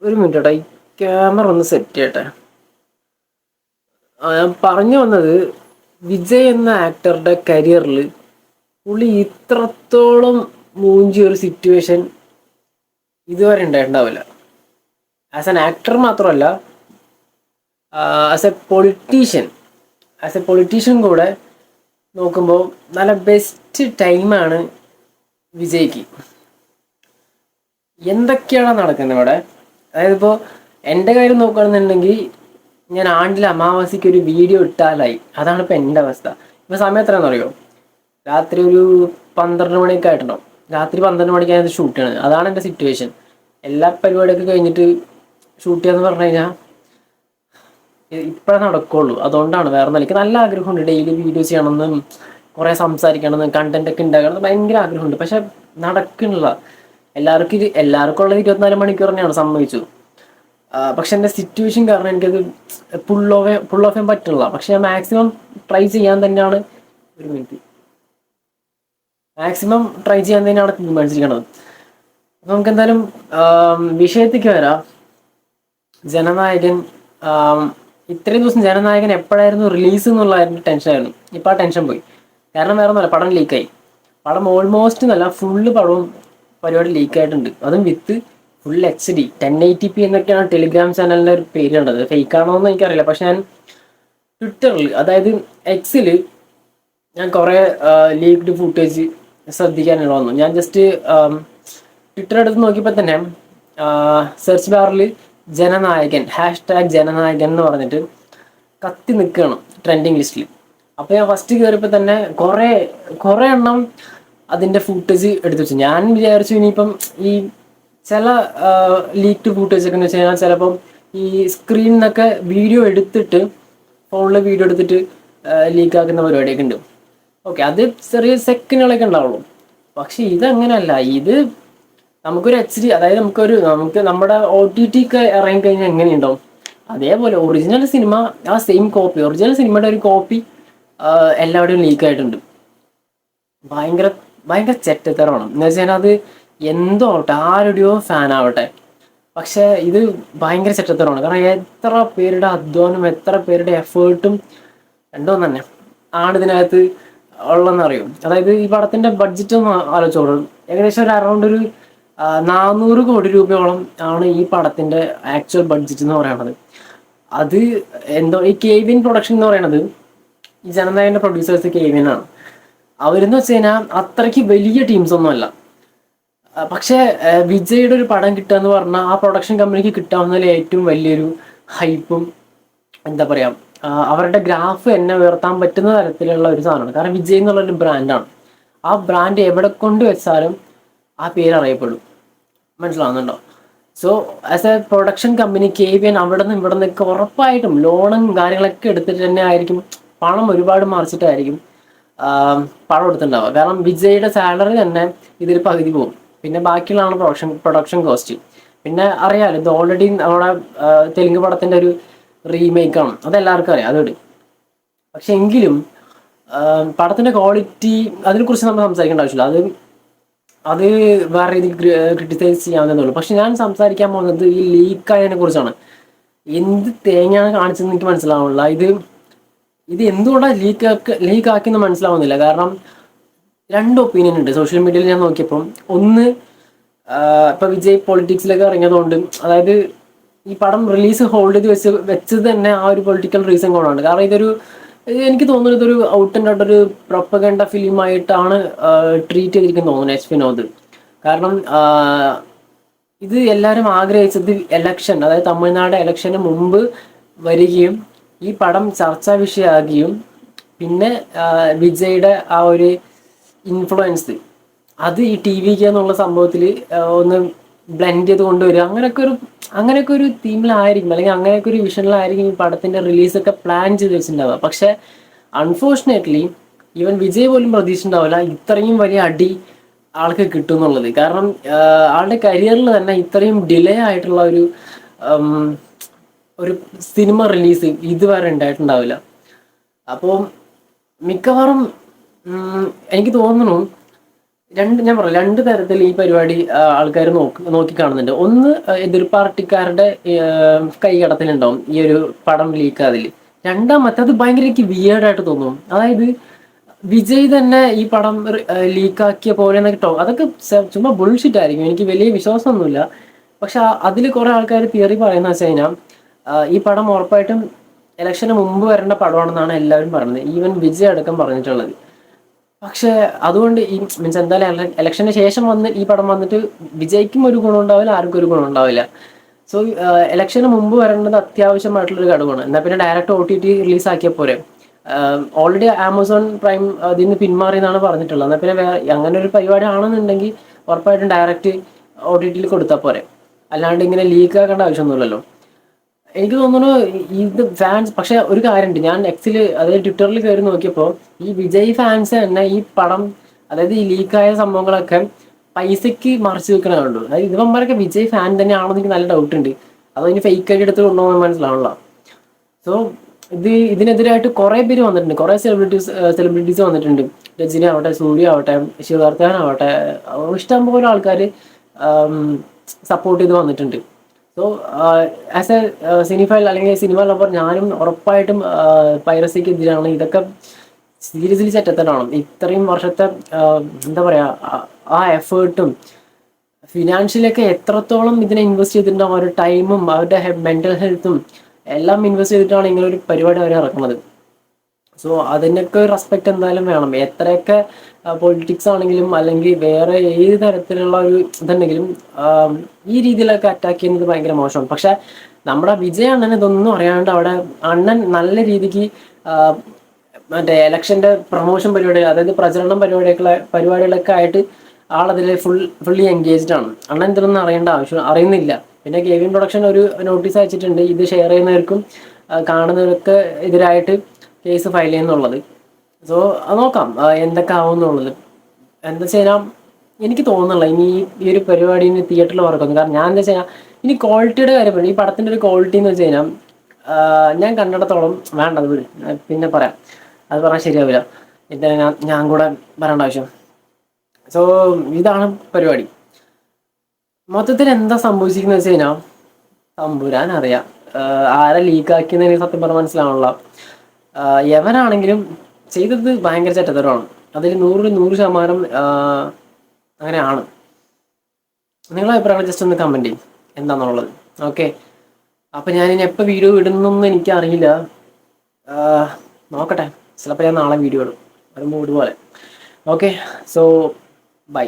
ഒരു മിനിറ്റ് ഏട്ടാ, ഈ ക്യാമറ ഒന്ന് സെറ്റ് ചെയ്യട്ടെ. ഞാൻ പറഞ്ഞു വന്നത്, വിജയ് എന്ന ആക്ടറുടെ കരിയറിൽ പുള്ളി ഇത്രത്തോളം മൂഞ്ചിയ ഒരു സിറ്റുവേഷൻ ഇതുവരെ ഉണ്ടായിട്ടുണ്ടാവില്ല. ആസ് എൻ ആക്ടർ മാത്രമല്ല, ആസ് എ പൊളിറ്റീഷ്യൻ കൂടെ നോക്കുമ്പോൾ നല്ല ബെസ്റ്റ് ടൈമാണ് വിജയ്ക്ക്. എന്തൊക്കെയാണ് നടക്കുന്നത് ഇവിടെ? അതായത് ഇപ്പോൾ എൻ്റെ കാര്യം നോക്കുകയാണെന്നുണ്ടെങ്കിൽ, ഞാൻ ആണ്ടിലെ അമാവാസിക്ക് ഒരു വീഡിയോ ഇട്ടാലായി. അതാണ് ഇപ്പം എൻ്റെ അവസ്ഥ. ഇപ്പം സമയം എത്രയാണെന്ന് അറിയോ? രാത്രി ഒരു 12 മണിയൊക്കെ ആയിട്ടുണ്ടാവും. രാത്രി 12 മണിക്കാണ് ഇത് ഷൂട്ട് ചെയ്യണത്. അതാണ് എൻ്റെ സിറ്റുവേഷൻ. എല്ലാ പരിപാടിയൊക്കെ കഴിഞ്ഞിട്ട് ഷൂട്ട് ചെയ്യാന്ന് പറഞ്ഞു കഴിഞ്ഞാൽ ഇപ്പോഴേ നടക്കുള്ളൂ. അതുകൊണ്ടാണ്, വേറെ ഒന്നും. എനിക്ക് നല്ല ആഗ്രഹമുണ്ട് ഡെയിലി വീഡിയോസ് ചെയ്യണമെന്നും കുറേ സംസാരിക്കണമെന്നും കണ്ടന്റ് ഒക്കെ ഉണ്ടാക്കണം ഭയങ്കര ആഗ്രഹമുണ്ട്. പക്ഷെ നടക്കണില്ല. എല്ലാവർക്കും ഉള്ളത് 24 മണിക്കൂർ തന്നെയാണ്, സമ്മതിച്ചു. പക്ഷെ എൻ്റെ സിറ്റുവേഷൻ കാരണം എനിക്കത് പുൾ ഓഫ് ചെയ്യാൻ പറ്റില്ല. പക്ഷെ ഞാൻ മാക്സിമം ട്രൈ ചെയ്യാൻ തന്നെയാണ് ഒരു മിനിറ്റ് മാക്സിമം ട്രൈ ചെയ്യാൻ തന്നെയാണ് തീരുമാനിച്ചിരിക്കുന്നത്. അപ്പം നമുക്ക് എന്തായാലും വിഷയത്തേക്ക് വരാം. ജനനായകൻ, ഇത്രയും ദിവസം ജനനായകൻ എപ്പോഴായിരുന്നു റിലീസ് എന്നുള്ള ടെൻഷനായിരുന്നു. ഇപ്പം ആ ടെൻഷൻ പോയി. കാരണം വേറെ ഒന്നുമല്ല, പടം ലീക്കായി. പടം ഓൾമോസ്റ്റ് എന്നല്ല, ഫുള്ള് പടവും പരിപാടി ലീക്കായിട്ടുണ്ട്. അതും വിത്ത് ഫുൾ HD 1080p എന്നൊക്കെയാണ് ടെലിഗ്രാം ചാനലിൻ്റെ ഒരു പേര് കണ്ടത്. ഫേക്ക് ആണോ എന്ന് എനിക്കറിയില്ല. പക്ഷെ ഞാൻ ട്വിറ്ററിൽ, അതായത് എക്സിൽ, ഞാൻ കുറേ ലീക്ഡ് ഫുട്ടേജ് ശ്രദ്ധിക്കാനുള്ള വന്നു. ഞാൻ ജസ്റ്റ് ട്വിറ്റർ എടുത്ത് നോക്കിയപ്പോൾ തന്നെ സെർച്ച് ബാറിൽ ജനനായകൻ #ജനനായകൻ എന്ന് പറഞ്ഞിട്ട് കത്തി നിൽക്കുകയാണ് ട്രെൻഡിങ് ലിസ്റ്റിൽ. അപ്പോൾ ഞാൻ ഫസ്റ്റ് കയറിയപ്പോൾ തന്നെ കുറേ എണ്ണം അതിൻ്റെ ഫുട്ടേജ് എടുത്തു വെച്ചു. ഞാൻ വിചാരിച്ചു ഇനിയിപ്പം ഈ ചില ലീക്ഡ് ഫുട്ടേജ് ഒക്കെ എന്ന് വെച്ച് കഴിഞ്ഞാൽ ചിലപ്പം ഈ സ്ക്രീനിൽ നിന്നൊക്കെ ഫോണിൽ വീഡിയോ എടുത്തിട്ട് ലീക്കാക്കുന്ന പരിപാടിയൊക്കെ ഉണ്ട്. ഓക്കെ, അത് ചെറിയ സെക്കൻഡുകളൊക്കെ ഉണ്ടാവുള്ളൂ. പക്ഷെ ഇതങ്ങനെയല്ല. ഇത് നമുക്കൊരു HD, അതായത് നമുക്ക് നമ്മുടെ OTT ഒക്കെ ഇറങ്ങിക്കഴിഞ്ഞാൽ എങ്ങനെയുണ്ടാവും അതേപോലെ ഒറിജിനൽ സിനിമ, ആ സെയിം കോപ്പി, ഒറിജിനൽ സിനിമയുടെ ഒരു കോപ്പി എല്ലാവരുടെയും ലീക്കായിട്ടുണ്ട്. ഭയങ്കര ഭയങ്കര ചെറ്റത്തരമാണ്. എന്ന് വെച്ച് കഴിഞ്ഞാൽ അത് എന്തോ ആവട്ടെ, ആരുടെയോ ഫാൻ ആവട്ടെ, പക്ഷെ ഇത് ഭയങ്കര ചെറ്റത്തരമാണ്. കാരണം എത്ര പേരുടെ അധ്വാനം, എത്ര പേരുടെ എഫേർട്ടും രണ്ടോ തന്നെ ആണ് ഇതിനകത്ത് ഉള്ളതെന്ന് അറിയും. അതായത് ഈ പടത്തിന്റെ ബഡ്ജറ്റ് ഒന്ന് ആലോചിച്ചോളൂ. ഏകദേശം ഒരു അറൗണ്ട് ഒരു 400 കോടി രൂപയോളം ആണ് ഈ പടത്തിന്റെ ആക്ച്വൽ ബഡ്ജറ്റ് എന്ന് പറയുന്നത്. അത് എന്തോ ഈ കെവിൻ പ്രൊഡക്ഷൻ എന്ന് പറയുന്നത്, ഈ ജനനായകന്റെ പ്രൊഡ്യൂസേഴ്സ് കെവിൻ ആണ്. അവരെന്ന് വെച്ച് കഴിഞ്ഞാൽ അത്രയ്ക്ക് വലിയ ടീംസ് ഒന്നുമല്ല. പക്ഷേ വിജയുടെ ഒരു പടം കിട്ടുക എന്ന് പറഞ്ഞാൽ ആ പ്രൊഡക്ഷൻ കമ്പനിക്ക് കിട്ടാവുന്നതിൽ ഏറ്റവും വലിയൊരു ഹൈപ്പും, എന്താ പറയുക, അവരുടെ ഗ്രാഫ് എന്നെ ഉയർത്താൻ പറ്റുന്ന തരത്തിലുള്ള ഒരു സാധനമാണ്. കാരണം വിജയ് എന്നുള്ളൊരു ബ്രാൻഡാണ്. ആ ബ്രാൻഡ് എവിടെ കൊണ്ട് വെച്ചാലും ആ പേര് അറിയപ്പെടും. മനസ്സിലാവുന്നുണ്ടോ? So as A production company KVN അവിടെ നിന്ന് ഇവിടെ നിന്നൊക്കെ ഉറപ്പായിട്ടും ലോണും കാര്യങ്ങളൊക്കെ എടുത്തിട്ട് തന്നെ ആയിരിക്കും, പണം ഒരുപാട് മറിച്ചിട്ടായിരിക്കും പടം എടുത്തിട്ടുണ്ടാവുക. കാരണം വിജയുടെ സാലറി തന്നെ ഇതിൽ പകുതി പോകും. പിന്നെ ബാക്കിയുള്ളതാണ് പ്രൊഡക്ഷൻ കോസ്റ്റ്. പിന്നെ അറിയാമല്ലോ, ഇത് ഓൾറെഡി നമ്മുടെ തെലുങ്ക് പടത്തിന്റെ ഒരു റീമേക്കാണ്, അതെല്ലാവർക്കും അറിയാം. അതോട് പക്ഷെ എങ്കിലും പടത്തിന്റെ ക്വാളിറ്റി, അതിനെക്കുറിച്ച് നമ്മൾ സംസാരിക്കേണ്ട ആവശ്യമില്ല. അത് വേറെ രീതിയിൽ ക്രിട്ടിസൈസ് ചെയ്യാവുന്നതേ ഉള്ളൂ. പക്ഷെ ഞാൻ സംസാരിക്കാൻ പോകുന്നത് ഈ ലീക്കായതിനെ കുറിച്ചാണ്. എന്ത് തേങ്ങയാണ് കാണിച്ചതെന്ന് എനിക്ക് മനസ്സിലാവുന്നില്ല. ഇത് എന്തുകൊണ്ടാണ് ലീക്കാക്കിയെന്ന് മനസ്സിലാവുന്നില്ല. കാരണം രണ്ട് ഒപ്പീനിയൻ ഉണ്ട് സോഷ്യൽ മീഡിയയിൽ ഞാൻ നോക്കിയപ്പം. ഒന്ന്, ഇപ്പൊ വിജയ് പൊളിറ്റിക്സിലൊക്കെ ഇറങ്ങിയതുകൊണ്ട്, അതായത് ഈ പടം റിലീസ് ഹോൾഡ് ചെയ്ത് വെച്ചത് തന്നെ ആ ഒരു പൊളിറ്റിക്കൽ റീസൺ കൊണ്ടാണ്. കാരണം എനിക്ക് തോന്നുന്നത് ഇതൊരു ഔട്ട് ആൻഡ് ഔട്ട് ഒരു പ്രൊപ്പഗണ്ട ഫിലിമായിട്ടാണ് ട്രീറ്റ് ചെയ്തിരിക്കുന്നത് തോന്നുന്നു വിനോദ്. കാരണം ഇത് എല്ലാവരും ആഗ്രഹിച്ചത് എലക്ഷൻ, അതായത് തമിഴ്നാട് എലക്ഷന് മുമ്പ് വരികയും ഈ പടം ചർച്ചാ വിഷയമാകുകയും പിന്നെ വിജയുടെ ആ ഒരു ഇൻഫ്ലുവൻസ് അത് ഈ TV എന്നുള്ള സംഭവത്തിൽ ഒന്ന് ബ്ലെൻഡ് ചെയ്ത് കൊണ്ടുവരിക, അങ്ങനെയൊക്കെ ഒരു തീമിലായിരിക്കും, അല്ലെങ്കിൽ അങ്ങനെയൊക്കെ ഒരു വിഷനിലായിരിക്കും ഈ പടത്തിന്റെ റിലീസൊക്കെ പ്ലാൻ ചെയ്ത് വെച്ചിട്ടുണ്ടാവുക. പക്ഷെ അൺഫോർച്ചുനേറ്റ്ലി ഈവൻ വിജയ് പോലും പ്രതീക്ഷിച്ചിട്ടുണ്ടാവില്ല ഇത്രയും വലിയ അടി ആൾക്ക് കിട്ടും എന്നുള്ളത്. കാരണം ആളുടെ കരിയറിൽ തന്നെ ഇത്രയും ഡിലേ ആയിട്ടുള്ള ഒരു സിനിമ റിലീസ് ഇതുവരെ ഉണ്ടായിട്ടുണ്ടാവില്ല. അപ്പോൾ മിക്കവാറും എനിക്ക് തോന്നുന്നു ഞാൻ പറഞ്ഞു രണ്ട് തരത്തിൽ ഈ പരിപാടി ആൾക്കാർ നോക്കി കാണുന്നുണ്ട്. ഒന്ന് എതിർ പാർട്ടിക്കാരുടെ കൈകടത്തലുണ്ടാവും ഈ ഒരു പടം ലീക്കാതിൽ. രണ്ടാമത്തെ അത് ഭയങ്കര എനിക്ക് വിയേർഡായിട്ട് തോന്നും. അതായത് വിജയ് തന്നെ ഈ പടം ലീക്കാക്കിയ പോലെ എന്നൊക്കെ അതൊക്കെ ചുമ്മാ ബുൾഷിറ്റ് ആയിരിക്കും. എനിക്ക് വലിയ വിശ്വാസമൊന്നുമില്ല. പക്ഷെ അതിൽ കുറെ ആൾക്കാർ തിയറി പറയുന്ന വെച്ച് കഴിഞ്ഞാൽ ഈ പടം ഉറപ്പായിട്ടും ഇലക്ഷന് മുമ്പ് വരേണ്ട പടമാണെന്നാണ് എല്ലാവരും പറയുന്നത്. ഈവൻ വിജയ് അടക്കം പറഞ്ഞിട്ടുള്ളത്. പക്ഷെ അതുകൊണ്ട് ഈ മീൻസ് എന്തായാലും ഇലക്ഷന് ശേഷം ഈ പടം വന്നിട്ട് വിജയ്ക്കും ഒരു ഗുണം ഉണ്ടാവില്ല, ആർക്കും ഒരു ഗുണം ഉണ്ടാവില്ല. സോ ഇലക്ഷന് മുമ്പ് വരേണ്ടത് അത്യാവശ്യമായിട്ടുള്ളൊരു ഘടകമാണ്. എന്നാൽ പിന്നെ ഡയറക്റ്റ് OTT റിലീസ് ആക്കിയ പോരെ. ഓൾറെഡി ആമസോൺ പ്രൈം അതിൽ നിന്ന് പിന്മാറി എന്നാണ് പറഞ്ഞിട്ടുള്ളത്. എന്നാൽ പിന്നെ അങ്ങനെ ഒരു പരിപാടി ആണെന്നുണ്ടെങ്കിൽ ഉറപ്പായിട്ടും ഡയറക്റ്റ് OTT കൊടുത്താൽ പോരെ. അല്ലാണ്ട് ഇങ്ങനെ ലീക്ക് ആക്കേണ്ട ആവശ്യമൊന്നുമില്ലല്ലോ. എനിക്ക് തോന്നുന്നു ഇത് ഫാൻസ്. പക്ഷെ ഒരു കാര്യമുണ്ട്, ഞാൻ എക്സിൽ അതായത് ട്വിറ്ററിൽ കയറി നോക്കിയപ്പോൾ ഈ വിജയ് ഫാൻസ് തന്നെ ഈ പടം, അതായത് ഈ ലീക്കായ സംഭവങ്ങളൊക്കെ പൈസക്ക് മറച്ചു വെക്കണുള്ളൂ. അതായത് ഇവന്മാരൊക്കെ വിജയ് ഫാൻ തന്നെയാണെന്ന് എനിക്ക് നല്ല ഡൗട്ട് ഉണ്ട്. അതോ ഇനി ഫേക്ക് ആയിട്ട് എടുത്ത് കൊണ്ടുപോകാൻ മനസ്സിലാവണല്ലോ. സോ ഇതിനെതിരായിട്ട് കുറെ പേര് വന്നിട്ടുണ്ട്, കുറെ സെലിബ്രിറ്റീസ് വന്നിട്ടുണ്ട്. രജനി ആവട്ടെ, സൂര്യ ആവട്ടെ, ശിവകാർത്തികൻ ആവട്ടെ, ഇഷ്ടം പോലെ ആൾക്കാർ സപ്പോർട്ട് ചെയ്ത് വന്നിട്ടുണ്ട്. സോ ആസ് എ സിനിഫൈൽ അല്ലെങ്കിൽ സിനിമ ലവർ ഞാനും ഉറപ്പായിട്ടും പൈറസിക്ക് എതിരാണ്. ഇതൊക്കെ സീരിയസ്ലി ചെറ്റത്തനാണ്. ഇത്രയും വർഷത്തെ എന്താ പറയാ ആ എഫേർട്ടും ഫിനാൻഷ്യലൊക്കെ എത്രത്തോളം ഇതിനെ ഇൻവെസ്റ്റ് ചെയ്തിട്ടുണ്ടാവും. അവരുടെ ടൈമും അവരുടെ മെന്റൽ ഹെൽത്തും എല്ലാം ഇൻവെസ്റ്റ് ചെയ്തിട്ടാണ് ഇങ്ങനെ ഒരു പരിപാടി അവർ ഇറക്കുന്നത്. സോ അതിനൊക്കെ റെസ്പെക്ട് എന്തായാലും വേണം. എത്രയൊക്കെ പൊളിറ്റിക്സ് ആണെങ്കിലും അല്ലെങ്കിൽ വേറെ ഏത് തരത്തിലുള്ള ഒരു ഇതുണ്ടെങ്കിലും ഈ രീതിയിലൊക്കെ അറ്റാക്ക് ചെയ്യുന്നത് ഭയങ്കര മോശമാണ്. പക്ഷെ നമ്മുടെ വിജയ് അണ്ണൻ ഇതൊന്നും അറിയാണ്ട് അവിടെ അണ്ണൻ നല്ല രീതിക്ക് മറ്റേ ഇലക്ഷന്റെ പ്രൊമോഷൻ പരിപാടി, അതായത് പ്രചരണം പരിപാടികളൊക്കെ ആയിട്ട് ആളതിൽ ഫുള്ളി എൻഗേജ്ഡ് ആണ്. അണ്ണൻ ഇതൊന്നും അറിയുന്നില്ല. പിന്നെ കെവിൻ പ്രൊഡക്ഷൻ ഒരു നോട്ടീസ് അയച്ചിട്ടുണ്ട്, ഇത് ഷെയർ ചെയ്യുന്നവർക്കും കാണുന്നവർക്കൊക്കെ എതിരായിട്ട് കേസ് ഫയൽ ചെയ്യുന്നുള്ളത്. സോ അത് നോക്കാം എന്തൊക്കെ ആവും എന്നുള്ളത്. എന്താ വെച്ച് കഴിഞ്ഞാൽ എനിക്ക് തോന്നുന്നില്ല ഇനി ഈ ഒരു പരിപാടി തിയേറ്ററിൽ വർക്കും. കാരണം ഞാൻ എന്താ വെച്ച് കഴിഞ്ഞാൽ ഇനി ക്വാളിറ്റിയുടെ കാര്യം പറഞ്ഞു. ഈ പടത്തിന്റെ ഒരു ക്വാളിറ്റി എന്ന് വെച്ച് കഴിഞ്ഞാൽ ഞാൻ കണ്ടിടത്തോളം വേണ്ടത് പിന്നെ പറയാം, അത് പറഞ്ഞാൽ ശരിയാവില്ല. ഞാൻ കൂടെ പറയേണ്ട ആവശ്യം. സോ ഇതാണ് പരിപാടി. മൊത്തത്തിൽ എന്താ സംഭവിച്ചിരിക്കുന്നത് വെച്ച് കഴിഞ്ഞാൽ തമ്പുരാൻ അറിയാം. ആരെ ലീക്കാക്കിയെന്ന് സത്യം പറഞ്ഞാൽ മനസ്സിലാവണല്ലോ. എവനാണെങ്കിലും ചെയ്തത് ഭയങ്കര ചെറ്റത്തരമാണ്. അതിൽ 100% അങ്ങനെയാണ്. നിങ്ങളെ അഭിപ്രായം ജസ്റ്റ് ഒന്ന് കമൻറ്റ് ചെയ്യും എന്താണെന്നുള്ളത്. ഓക്കെ, അപ്പം ഞാനിനി എപ്പോൾ വീഡിയോ ഇടുന്നൊന്നും എനിക്കറിയില്ല. നോക്കട്ടെ, ചിലപ്പോൾ ഞാൻ നാളെ വീഡിയോ ഇടും, ഒരു മൂഡ് പോലെ. Okay, so by.